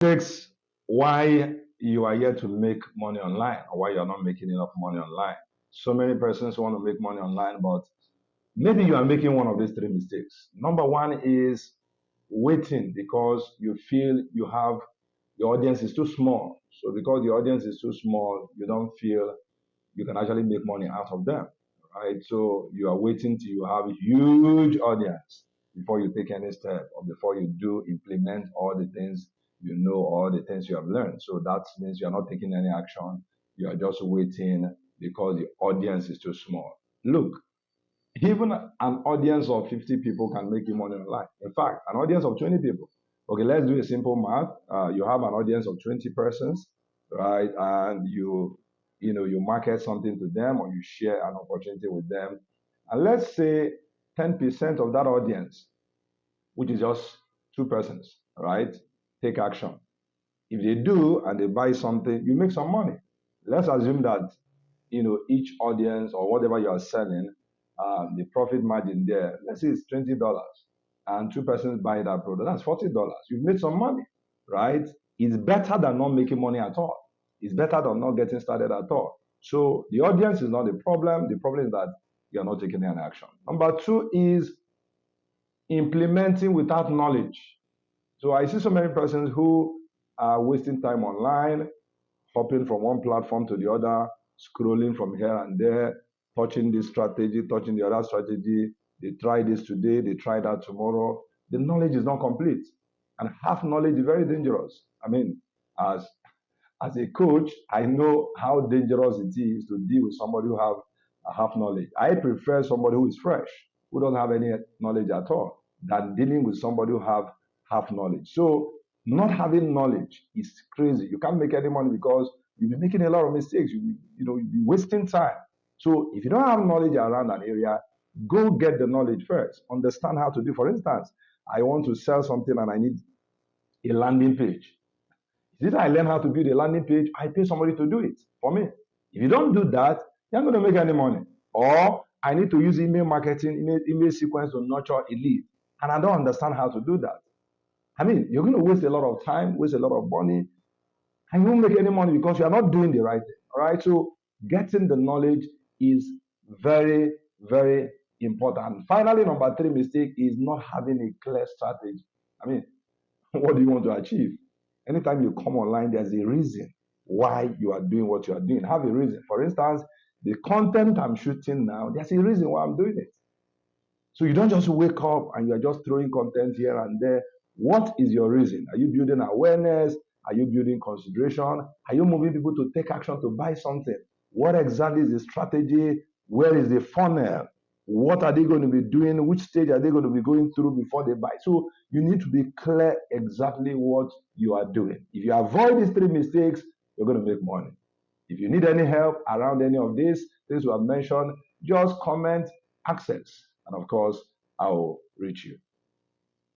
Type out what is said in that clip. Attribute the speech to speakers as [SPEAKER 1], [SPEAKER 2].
[SPEAKER 1] Mistakes why you are here to make money online or why you're not making enough money online. So many persons want to make money online, but maybe you are making one of these three mistakes. Number one is waiting because you feel the audience is too small. So because the audience is too small, you don't feel you can actually make money out of them, right? So you are waiting till you have a huge audience before you take any step or before you do implement all the things you know, all the things you have learned. So that means you are not taking any action. You are just waiting because the audience is too small. Look, even an audience of 50 people can make you money online. In fact, an audience of 20 people. Okay, let's do a simple math. You have an audience of 20 persons, right? And you market something to them or you share an opportunity with them. And let's say 10% of that audience, which is just two persons, right? Take action. If they do and they buy something, you make some money. Let's assume that each audience or whatever you are selling, the profit margin there, let's say it's $20, and two persons buy that product, that's $40. You've made some money, right? It's better than not making money at all. It's better than not getting started at all. So the audience is not the problem. The problem is that you're not taking any action. Number two is implementing without knowledge. So I see so many persons who are wasting time online, hopping from one platform to the other, scrolling from here and there, touching this strategy, touching the other strategy. They try this today, they try that tomorrow. The knowledge is not complete. And half knowledge is very dangerous. I mean, as a coach, I know how dangerous it is to deal with somebody who have a half knowledge. I prefer somebody who is fresh, who doesn't have any knowledge at all, than dealing with somebody who have half knowledge. So not having knowledge is crazy. You can't make any money because you'll be making a lot of mistakes. You'll be wasting time. So if you don't have knowledge around an area, go get the knowledge first. Understand how to do. For instance, I want to sell something and I need a landing page. Is it I learn how to build a landing page? I pay somebody to do it for me. If you don't do that, you're not going to make any money. Or I need to use email marketing, email sequence to nurture a lead. And I don't understand how to do that. I mean, you're going to waste a lot of time, waste a lot of money, and you won't make any money because you are not doing the right thing. All right. So getting the knowledge is very, very important. And finally, number three mistake is not having a clear strategy. I mean, what do you want to achieve? Anytime you come online, there's a reason why you are doing what you are doing. Have a reason. For instance, the content I'm shooting now, there's a reason why I'm doing it. So you don't just wake up and you're just throwing content here and there. What is your reason? Are you building awareness? Are you building consideration? Are you moving people to take action to buy something? What exactly is the strategy? Where is the funnel? What are they going to be doing? Which stage are they going to be going through before they buy? So you need to be clear exactly what you are doing. If you avoid these three mistakes, you're going to make money. If you need any help around any of these things we have mentioned, just comment, access, and of course, I will reach you.